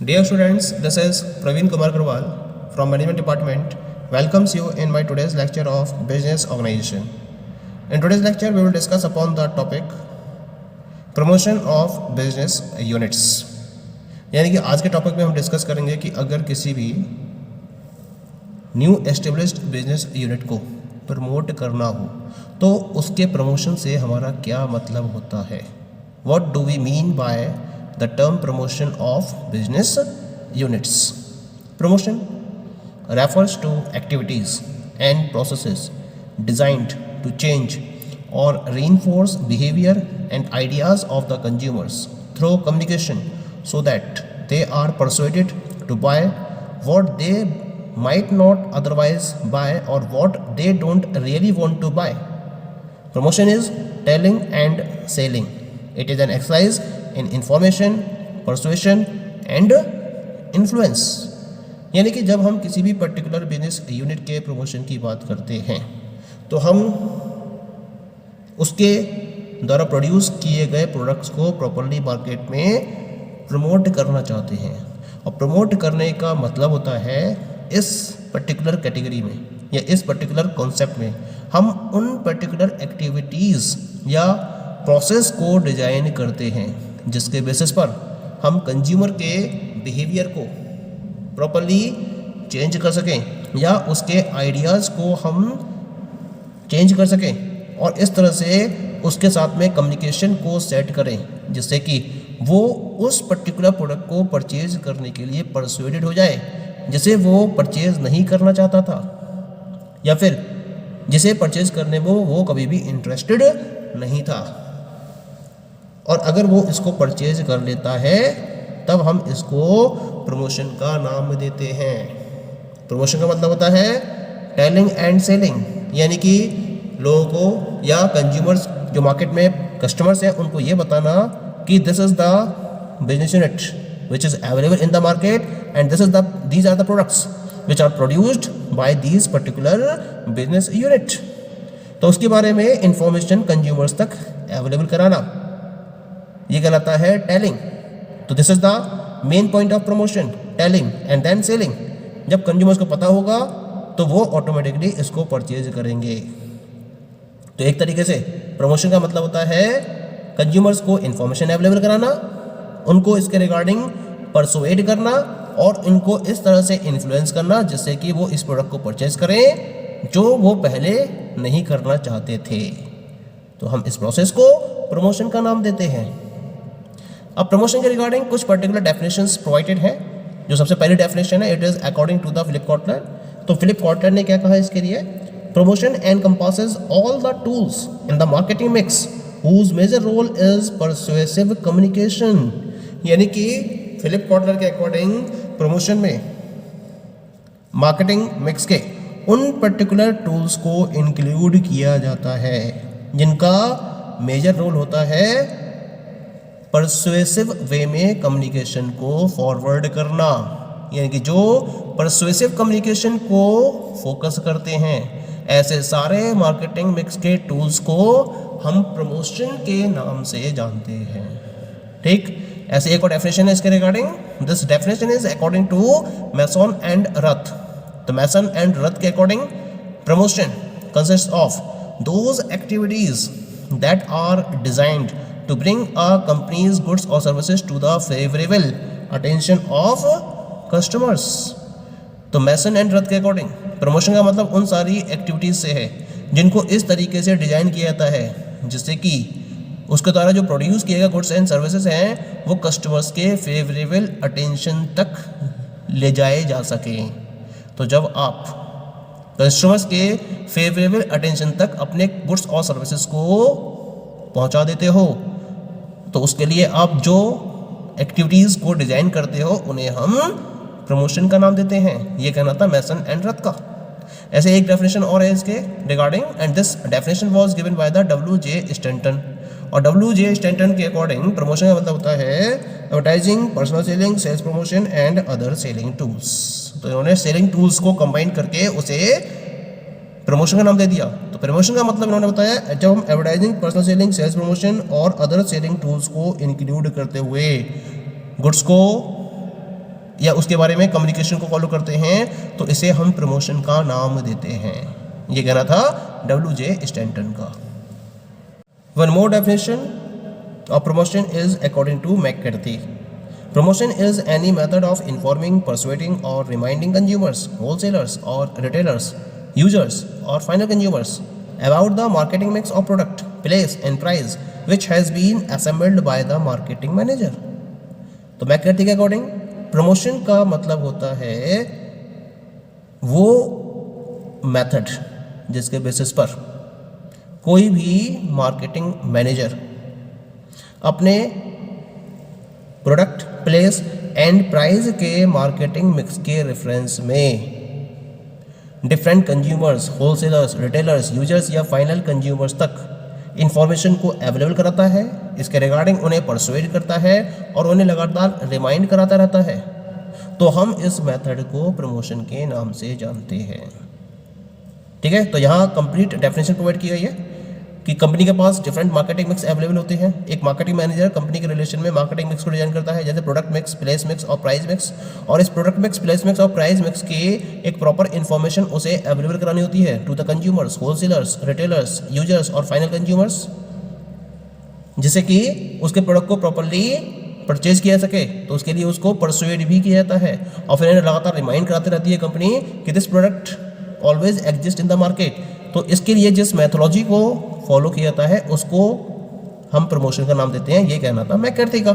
Dear students, this is Praveen Kumar Gurwal from Management Department. Welcomes you in my today's lecture of Business Organization. In today's lecture, we will discuss upon the topic Promotion of Business Units. यानी कि आज के topic में हम discuss करेंगे कि अगर किसी भी न्यू एस्टेब्लिश्ड बिजनेस यूनिट को प्रमोट करना हो तो उसके प्रमोशन से हमारा क्या मतलब होता है. What do we mean by the term promotion of business units? Promotion refers to activities and processes designed to change or reinforce behavior and ideas of the consumers through communication so that they are persuaded to buy what they might not otherwise buy or what they don't really want to buy. Promotion is telling and selling. It is an exercise in information, persuasion and influence. यानी कि जब हम किसी भी particular business unit के promotion की बात करते हैं तो हम उसके द्वारा प्रोड्यूस किए गए प्रोडक्ट्स को प्रॉपरली मार्केट में प्रमोट करना चाहते हैं. और प्रमोट करने का मतलब होता है इस पर्टिकुलर कैटेगरी में या इस पर्टिकुलर कॉन्सेप्ट में हम उन पर्टिकुलर एक्टिविटीज़ या प्रोसेस को डिजाइन करते हैं जिसके बेसिस पर हम कंज्यूमर के बिहेवियर को प्रॉपरली चेंज कर सकें या उसके आइडियाज़ को हम चेंज कर सकें और इस तरह से उसके साथ में कम्युनिकेशन को सेट करें जिससे कि वो उस पर्टिकुलर प्रोडक्ट को परचेज करने के लिए परसुएडेड हो जाए जिसे वो परचेज नहीं करना चाहता था या फिर जिसे परचेज करने में वो कभी भी इंटरेस्टेड नहीं था. और अगर वो इसको परचेज कर लेता है तब हम इसको प्रमोशन का नाम देते हैं. प्रमोशन का मतलब होता है टेलिंग एंड सेलिंग, यानी कि लोगों को या कंज्यूमर्स जो मार्केट में कस्टमर्स हैं उनको ये बताना कि this is the business unit which is available in the market and these are the products which are produced by these particular business unit. तो उसके बारे में इंफॉर्मेशन कंज्यूमर्स तक अवेलेबल कराना ये कहलाता है टेलिंग. तो this is the main point of promotion, telling and then selling. जब कंज्यूमर्स को पता होगा तो वो ऑटोमेटिकली इसको परचेज करेंगे. तो एक तरीके से प्रमोशन का मतलब होता है कंज्यूमर्स को इन्फॉर्मेशन अवेलेबल कराना, उनको इसके रिगार्डिंग परसुएड करना और इनको इस तरह से इन्फ्लुएंस करना जिससे कि वो इस प्रोडक्ट को परचेज करें जो वो पहले नहीं करना चाहते थे. तो हम इस प्रोसेस को प्रमोशन का नाम देते हैं. अब प्रमोशन के रिगार्डिंग कुछ पर्टिकुलर डेफिनेशंस प्रोवाइडेड हैं. जो सबसे पहली डेफिनेशन है it is according to the Philip Kotler. तो फिलिप कॉटलर ने क्या कहा इसके लिए, promotion encompasses all the tools in the marketing mix whose major role is persuasive communication. यानी कि फिलिप कॉटलर के अकॉर्डिंग प्रमोशन में मार्केटिंग मिक्स के उन पर्टिकुलर टूल्स को इंक्लूड किया जाता है जिनका मेजर रोल होता है परसुएसिव वे में कम्युनिकेशन को फॉरवर्ड करना. यानी कि जो परसुएसिव कम्युनिकेशन को फोकस करते हैं ऐसे सारे मार्केटिंग मिक्स के टूल्स को हम प्रमोशन के नाम से जानते हैं. ठीक, ऐसे एक और डेफिनेशन है इसके regarding. This definition is according to Mason and Rath. तो मैसन एंड रथ के according promotion consist of those activities that are designed to bring a company's goods or services to the favorable attention of customers. तो Mason and Rath के according promotion का मतलब उन सारी activities से है जिनको इस तरीके से डिज़ाइन किया जाता है जिससे कि उसके द्वारा जो प्रोड्यूस किए गए गुड्स एंड सर्विसेज हैं वो कस्टमर्स के फेवरेबल अटेंशन तक ले जाए जा सकें. तो जब आप कस्टमर्स के फेवरेबल अटेंशन तक अपने गुड्स और सर्विसेज को पहुंचा देते हो तो उसके लिए आप जो एक्टिविटीज़ को डिज़ाइन करते हो उन्हें हम प्रमोशन का नाम देते हैं. ये कहना था मैसन एंड रथ का. ऐसे एक डेफिनेशन और है इसके regarding and this definition was given by the W.J. Stanton. और W.J. स्टैंटन के अकॉर्डिंग प्रमोशन का मतलब होता है advertising, personal selling, sales promotion and other selling tools. तो इन्होंने सेलिंग टूल्स को कंबाइन करके उसे प्रमोशन का नाम दे दिया. तो प्रमोशन का मतलब इन्होंने बताया जब हम advertising, personal selling, sales promotion और अदर सेलिंग टूल्स को इंक्लूड करते हुए गुड्स को या उसके बारे में कम्युनिकेशन को फॉलो करते हैं, तो इसे हम प्रमोशन का नाम देते हैं। ये कहना था W.J. स्टैंटन का। One more definition of promotion is according to McCarthy. Promotion is any method of informing, persuading or reminding consumers, wholesalers or retailers, users or final consumers about the marketing mix of product, place and price which has been assembled by the marketing manager. तो मैककर्थी के according promotion का मतलब होता है वो method जिसके basis पर कोई भी मार्केटिंग मैनेजर अपने प्रोडक्ट, प्लेस एंड प्राइस के मार्केटिंग मिक्स के रेफरेंस में different consumers, wholesalers, retailers, users या फाइनल कंज्यूमर्स तक इंफॉर्मेशन को अवेलेबल कराता है, इसके रिगार्डिंग उन्हें परसुएड करता है और उन्हें लगातार रिमाइंड कराता रहता है। तो हम इस मेथड को प्रमोशन के नाम से जानते हैं। ठीक है, तो यहाँ कंप्लीट डेफिनेशन प्रोवाइड की गई है कि कंपनी के पास डिफरेंट मार्केटिंग मिक्स अवेलेबल होते हैं। एक मार्केटिंग मैनेजर कंपनी के रिलेशन में मार्केटिंग मिक्स को डिजाइन करता है, जैसे प्रोडक्ट मिक्स, प्लेस मिक्स और प्राइस मिक्स। और इस प्रोडक्ट मिक्स, प्लेस मिक्स और प्राइस मिक्स की एक प्रॉपर इन्फॉर्मेशन उसे अवेलेबल करानी होती है to the consumers, wholesalers, retailers, users और फाइनल कंज्यूमर्स, जिससे कि उसके प्रोडक्ट को प्रॉपरली परचेज किया सके। तो उसके लिए उसको परसुएड भी किया जाता है और फिर लगातार रिमाइंड कराती रहती है कंपनी कि this product always exist in the market. तो इसके लिए जिस मैथोलॉजी को फॉलो किया जाता है उसको हम प्रमोशन का नाम देते हैं। ये कहना था मैककर्थी का।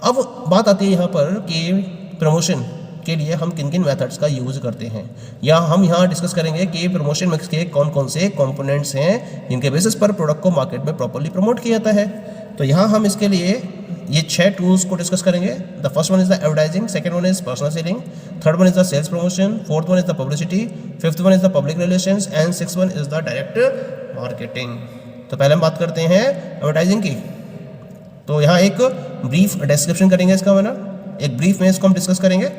अब बात आती है यहाँ पर कि प्रमोशन के लिए हम किन किन मेथड्स का यूज़ करते हैं, या हम यहाँ डिस्कस करेंगे कि प्रमोशन मिक्स के कौन कौन से कंपोनेंट्स हैं जिनके बेसिस पर प्रोडक्ट को मार्केट में प्रॉपर्ली प्रमोट किया जाता है। तो यहाँ हम इसके लिए ये 6 टूल्स को डिस्कस करेंगे। The first one is the advertising, second one is personal selling, third one is the sales promotion, fourth one is the publicity, fifth one is the public relations and sixth one is the direct marketing. तो पहले हम बात करते हैं advertising की। तो यहाँ एक ब्रीफ डिस्क्रिप्शन करेंगे इसका, वरना एक ब्रीफ में इसको हम डिस्कस करेंगे।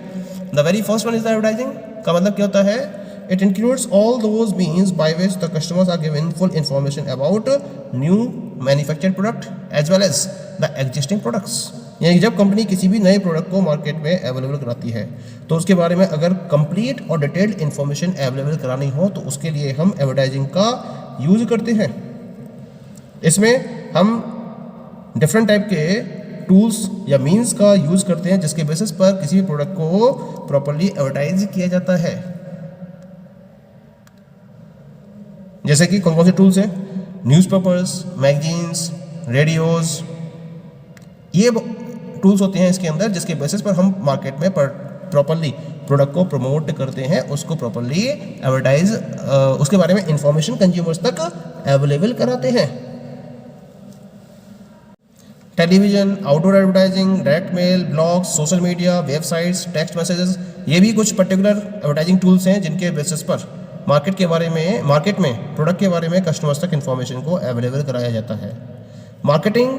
The very first one is the advertising का मतलब क्या होता है? It includes all those means by which the customers are given full information about new manufactured product as well as the existing products. यानी जब company किसी भी नए प्रोडक्ट को मार्केट में अवेलेबल कराती है तो उसके बारे में अगर कंप्लीट और डिटेल्ड इंफॉर्मेशन अवेलेबल करानी हो तो उसके लिए हम एडवर्टाइजिंग का यूज करते हैं। इसमें हम डिफरेंट टाइप के टूल्स या मीन्स का यूज़ करते हैं जिसके बेसिस पर किसी भी प्रोडक्ट को प्रॉपर्ली एडवर्टाइज किया जाता है। जैसे कि कौन कौन से टूल्स हैं? न्यूज़पेपर्स, मैगजीन्स, रेडियोज़, ये टूल्स होते हैं इसके अंदर जिसके बेसिस पर हम मार्केट में प्रॉपर्ली प्रोडक्ट को प्रमोट करते हैं, उसको प्रॉपर्ली एडवर्टाइज, उसके बारे में इंफॉर्मेशन कंज्यूमर्स तक अवेलेबल कराते हैं। Television, outdoor advertising, direct mail, blogs, social media, websites, text messages, ये भी कुछ पर्टिकुलर एडवर्टाइजिंग टूल्स हैं जिनके बेसिस पर मार्केट में प्रोडक्ट के बारे में कस्टमर्स तक इन्फॉर्मेशन को अवेलेबल कराया जाता है। मार्केटिंग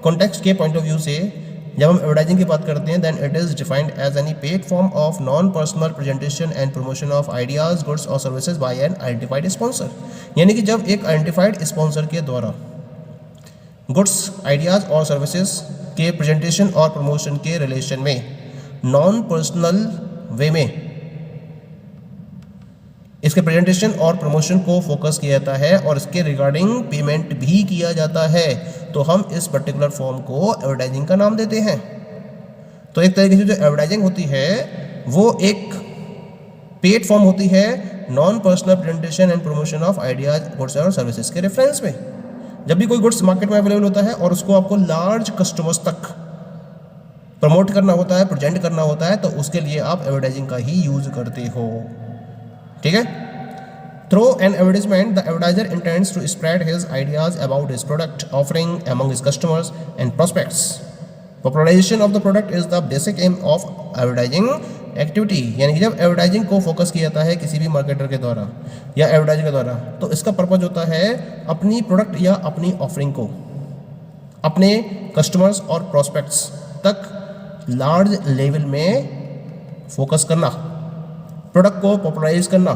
कॉन्टेक्स्ट के पॉइंट ऑफ व्यू से जब हम एडवर्टाइजिंग की बात करते हैं then it is defined as any paid form of non personal presentation and promotion of ideas, goods और services by an identified sponsor. यानी कि जब एक आइडेंटिफाइड स्पॉन्सर के द्वारा गुड्स, आइडियाज़ और सर्विसेज के प्रेजेंटेशन और प्रमोशन के रिलेशन में नॉन पर्सनल वे में इसके प्रेजेंटेशन और प्रमोशन को फोकस किया जाता है और इसके रिगार्डिंग पेमेंट भी किया जाता है, तो हम इस पर्टिकुलर फॉर्म को एडवर्टाइजिंग का नाम देते हैं। तो एक तरीके से जो एडवर्टाइजिंग होती है वो एक पेड फॉर्म होती है non personal presentation and promotion of ideas, goods और सर्विसेज के रेफरेंस में। जब भी कोई गुड्स मार्केट में अवेलेबल होता है और उसको आपको लार्ज कस्टमर्स तक प्रमोट करना होता है, प्रेजेंट करना होता है, तो उसके लिए आप एडवर्टाइजिंग का ही यूज करते हो। ठीक है। Through an advertisement the advertiser intends to spread his ideas about his product offering among his customers and prospects. Popularization of the product is the basic aim of advertising activity. यानी कि जब advertising को focus किया जाता है किसी भी marketer के द्वारा या एडवर्टाइजर के द्वारा, तो इसका पर्पज होता है अपनी प्रोडक्ट या अपनी ऑफरिंग को अपने कस्टमर्स और प्रोस्पेक्ट्स तक लार्ज लेवल में फोकस करना, प्रोडक्ट को पॉपुलराइज करना।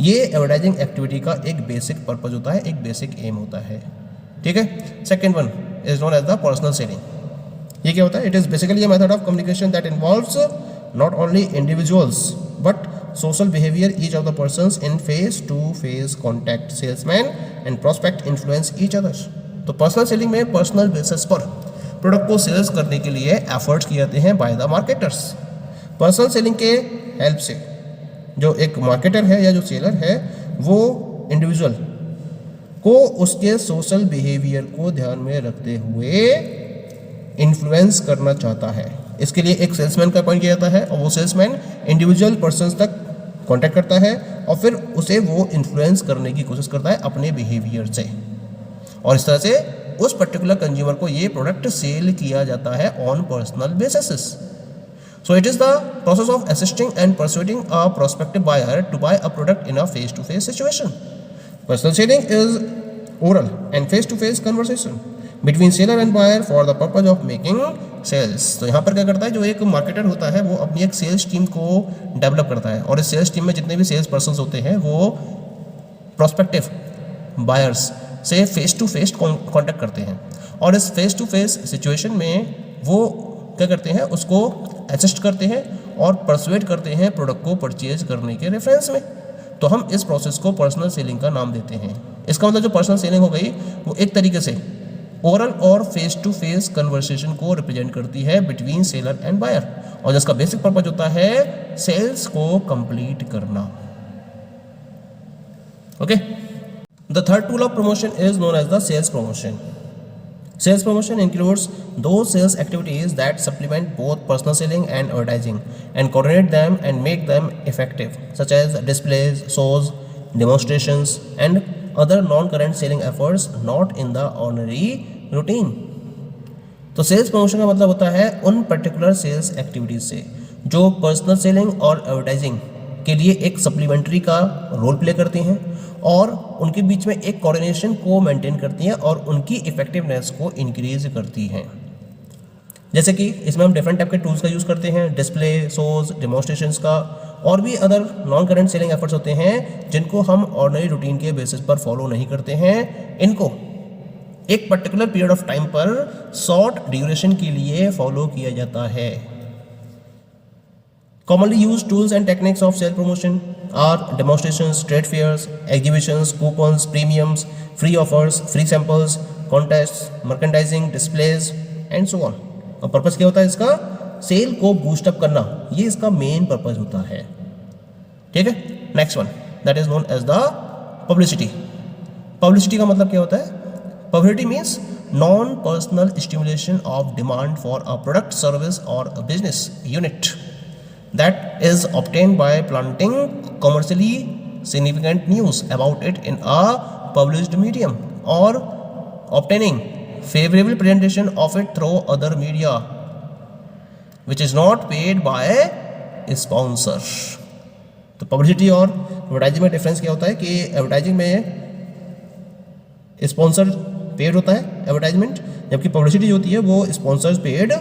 ये एडवर्टाइजिंग एक्टिविटी का एक बेसिक पर्पज होता है, एक बेसिक एम होता है। ठीक है। Second one is known as the personal selling. ये क्या होता है? It is basically a method of communication that involves not only individuals but social behavior each of the persons in face to face contact. Salesman and prospect influence each other. तो personal selling में personal basis पर product को sales करने के लिए efforts किए जाते हैं by the marketers. Personal selling के हेल्प से जो एक मार्केटर है या जो सेलर है वो इंडिविजुअल को उसके सोशल बिहेवियर को ध्यान में रखते हुए इन्फ्लुएंस करना चाहता है। इसके लिए एक सेल्समैन का अपॉइंट किया जाता है और वो सेल्समैन इंडिविजुअल पर्सन्स तक कांटेक्ट करता है और फिर उसे वो इन्फ्लुएंस करने की कोशिश करता है अपने बिहेवियर से, और इस तरह से उस पर्टिकुलर कंज्यूमर को ये प्रोडक्ट सेल किया जाता है on personal basis. So it is the process of assisting and persuading a prospective buyer to buy a product in a face to face situation. Personal selling is oral and face to face conversation between seller and buyer for the purpose of making sales. तो यहाँ पर क्या करता है, जो एक marketer होता है वो अपनी एक सेल्स टीम को डेवलप करता है और इस सेल्स टीम में जितने भी सेल्स पर्सन होते हैं वो प्रोस्पेक्टिव बायर्स से फेस टू फेस कॉन्टैक्ट करते हैं और इस फेस टू फेस सिचुएशन में वो क्या करते हैं, उसको असिस्ट करते हैं और परसुएड करते हैं प्रोडक्ट को परचेज करने के रेफरेंस में। तो हम इस प्रोसेस को पर्सनल सेलिंग का नाम देते हैं। इसका मतलब जो पर्सनल सेलिंग हो गई वो एक तरीके से ओरल और फेस टू फेस कन्वर्सेशन को रिप्रेजेंट करती है बिटवीन सेलर एंड बायर, और जिसका बेसिक पर्पज होता है सेल्स को कंप्लीट करना। Okay, the third tool of promotion is known as the sales promotion. Sales promotion includes those sales activities that supplement both personal selling and advertising and coordinate them and make them effective, such as displays, shows, demonstrations, and other non-current selling efforts not in the ordinary routine. तो sales promotion का मतलब होता है उन particular sales activities से जो personal selling और advertising के लिए एक सप्लीमेंट्री का रोल प्ले करती हैं और उनके बीच में एक कोऑर्डिनेशन को मेंटेन करती हैं और उनकी इफेक्टिवनेस को इंक्रीज करती हैं। जैसे कि इसमें हम डिफरेंट टाइप के टूल्स का यूज़ करते हैं, डिस्प्ले, शोज, डेमोन्स्ट्रेशंस का, और भी other non current selling efforts होते हैं जिनको हम ऑर्डिनरी रूटीन के बेसिस पर फॉलो नहीं करते हैं। इनको एक पर्टिकुलर पीरियड ऑफ टाइम पर शॉर्ट ड्यूरेशन के लिए फॉलो किया जाता है। Commonly used tools and techniques of sales promotion are demonstrations, trade fairs, exhibitions, coupons, premiums, free offers, free samples, contests, merchandising, displays and so on. और purpose क्या होता है इसका? सेल को बूस्ट अप करना, ये इसका मेन पर्पस होता है। ठीक है, next one that is known as the publicity. Publicity का मतलब क्या होता है? Publicity means non personal stimulation of demand for a product, service or a business unit that is obtained by planting commercially significant news about it in a published medium or obtaining favorable presentation of it through other media which is not paid by a sponsor। तो publicity और advertising में difference क्या होता है कि advertising में sponsor paid होता है एडवर्टाइजमेंट, जबकि पब्लिसिटी जो होती है वो स्पॉन्सर्स पेड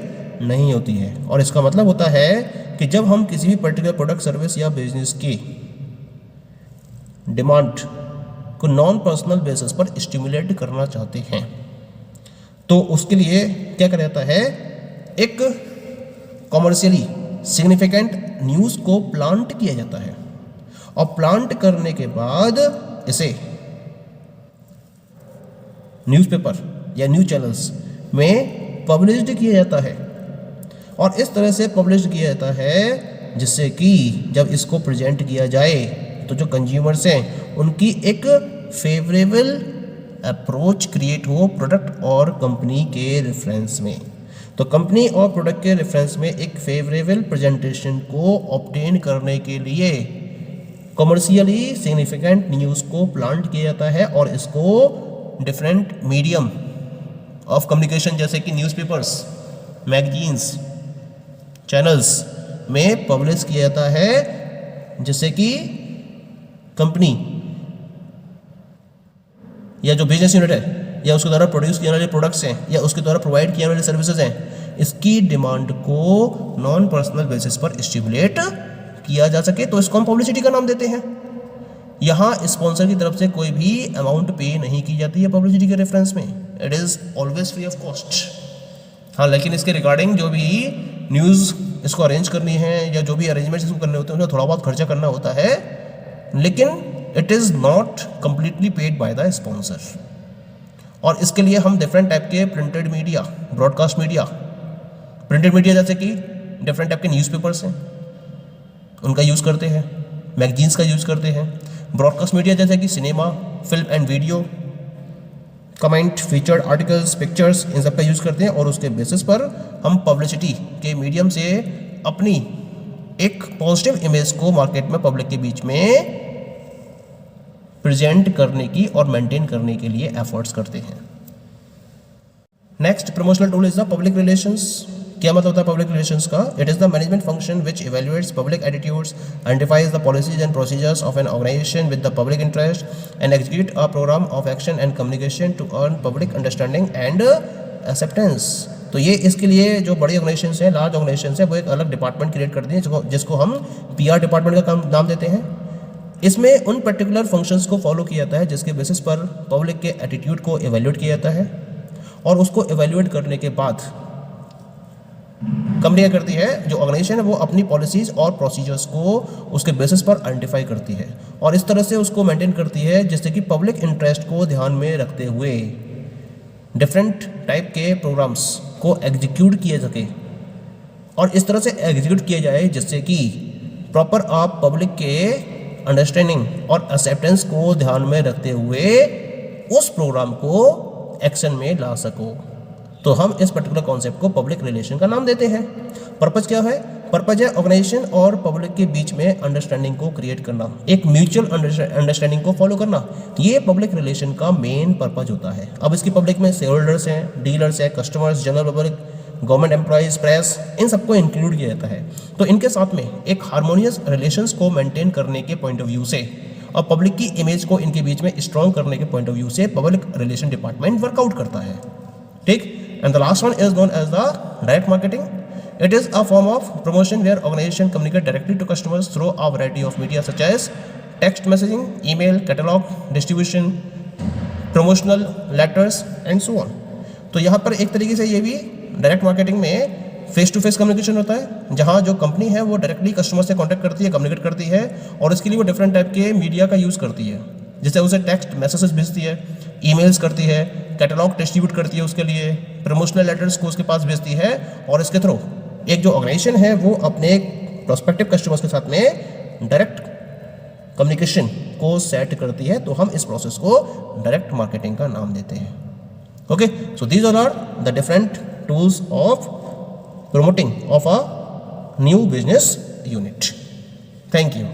नहीं होती है। और इसका मतलब होता है कि जब हम किसी भी पर्टिकुलर प्रोडक्ट, सर्विस या बिजनेस की डिमांड को नॉन पर्सनल बेसिस पर स्टिमुलेट करना चाहते हैं तो उसके लिए क्या करा जाता है, एक कॉमर्शियली सिग्निफिकेंट न्यूज़ को प्लांट किया जाता है और प्लांट करने के बाद इसे न्यूज़पेपर या न्यूज़ चैनल्स में पब्लिश्ड किया जाता है और इस तरह से पब्लिश किया जाता है जिससे कि जब इसको प्रेजेंट किया जाए तो जो कंज्यूमर्स हैं उनकी एक फेवरेबल अप्रोच क्रिएट हो प्रोडक्ट और कंपनी के रेफरेंस में। तो कंपनी और प्रोडक्ट के रेफरेंस में एक फेवरेबल प्रेजेंटेशन को ऑब्टेन करने के लिए कमर्शियली सिग्निफिकेंट न्यूज़ को प्लांट किया जाता है और इसको डिफरेंट मीडियम ऑफ कम्युनिकेशन जैसे कि न्यूज़पेपर्स, मैगजीन्स, चैनल्स में पब्लिश किया जाता है जिससे कि कंपनी या जो बिजनेस यूनिट है या उसके द्वारा प्रोड्यूस किए वाले प्रोडक्ट्स हैं या उसके द्वारा प्रोवाइड किए वाले सर्विसेज हैं, इसकी डिमांड को नॉन पर्सनल बेसिस पर स्टिमुलेट किया जा सके, तो इसको हम पब्लिसिटी का नाम देते हैं। यहाँ स्पॉन्सर की तरफ से कोई भी अमाउंट पे नहीं की जाती है पब्लिसिटी के रेफरेंस में, it is always free of cost. हाँ, लेकिन इसके रिगार्डिंग जो भी न्यूज़ इसको अरेंज करनी है या जो भी अरेंजमेंट्स इसको करने होते हैं उसमें थोड़ा बहुत खर्चा करना होता है, लेकिन it is not completely paid by the sponsor. और इसके लिए हम डिफरेंट टाइप के printed media, broadcast media, printed media जैसे कि डिफरेंट टाइप के न्यूज़पेपर्स हैं उनका यूज़ करते हैं, मैगजीन्स का यूज़ करते हैं। ब्रॉडकास्ट मीडिया जैसे कि cinema, film and video, comment, featured articles, pictures, इन सब का यूज़ करते हैं और उसके बेसिस पर हम पब्लिसिटी के मीडियम से अपनी एक पॉजिटिव इमेज को मार्केट में पब्लिक के बीच में प्रेजेंट करने की और मेंटेन करने के लिए एफर्ट्स करते हैं। Next promotional tool is the public relations. क्या मतलब होता है पब्लिक रिलेशंस का? It is the management function which evaluates public attitudes, identifies the policies and procedures of an organization with the public interest and execute a program of action and communication to earn public understanding and acceptance. तो ये इसके लिए जो बड़ी organisations हैं, large organisations हैं, वो एक अलग डिपार्टमेंट क्रिएट करती हैं जिसको हम PR डिपार्टमेंट का नाम देते हैं। इसमें उन पर्टिकुलर फंक्शंस को फॉलो किया जाता है जिसके बेसिस पर पब्लिक के एटीट्यूड को एवेल्यूएट किया जाता है और उसको एवेल्यूएट करने के बाद कंपनी क्या करती है, जो ऑर्गेनाइजेशन है वो अपनी पॉलिसीज़ और प्रोसीजर्स को उसके बेसिस पर आइडेंटिफाई करती है और इस तरह से उसको मेंटेन करती है जिससे कि पब्लिक इंटरेस्ट को ध्यान में रखते हुए डिफरेंट टाइप के प्रोग्राम्स को एग्जीक्यूट किए सके और इस तरह से एग्जीक्यूट किया जाए जिससे कि प्रॉपर आप पब्लिक के अंडरस्टैंडिंग और एक्सेप्टेंस को ध्यान में रखते हुए उस प्रोग्राम को एक्शन में ला सको। तो हम इस पर्टिकुलर कॉन्सेप्ट को पब्लिक रिलेशन का नाम देते हैं। पर्पज़ क्या है? पर्पज़ है ऑर्गेनाइजेशन और पब्लिक के बीच में अंडरस्टैंडिंग को क्रिएट करना, एक म्यूचुअल अंडरस्टैंडिंग को फॉलो करना। ये पब्लिक रिलेशन का मेन पर्पज़ होता है। अब इसकी पब्लिक में शेयर होल्डर्स हैं, डीलर्स हैं, customers, general public, government employees, press, इन सबको इंक्लूड किया जाता है। तो इनके साथ में एक हार्मोनियस रिलेशंस को मेंटेन करने के पॉइंट ऑफ व्यू से और पब्लिक की इमेज को इनके बीच में स्ट्रॉन्ग करने के पॉइंट ऑफ व्यू से पब्लिक रिलेशन डिपार्टमेंट वर्कआउट करता है। ठीक। And the last one is known as the direct marketing. It is a form of promotion where organization communicate directly to customers through a variety of media such as text messaging, email, catalog, distribution, promotional letters and so on. तो यहाँ पर एक तरीके से ये भी direct marketing में face to face communication होता है, जहाँ जो कंपनी है वो डायरेक्टली कस्टमर से कॉन्टैक्ट करती है, कम्युनिकेट करती है और इसके लिए वो डिफरेंट टाइप के मीडिया का यूज़ करती है। जैसे उसे टेक्स्ट मैसेजेस भेजती है, ईमेल्स करती है, कैटलॉग डिस्ट्रीब्यूट करती है उसके लिए, प्रमोशनल लेटर्स को उसके पास भेजती है और इसके थ्रू एक जो ऑर्गेनाइजेशन है वो अपने प्रोस्पेक्टिव कस्टमर्स के साथ में डायरेक्ट कम्युनिकेशन को सेट करती है। तो हम इस प्रोसेस को डायरेक्ट मार्केटिंग का नाम देते हैं। Okay, so these are the different tools of promoting of a new business unit. Thank you.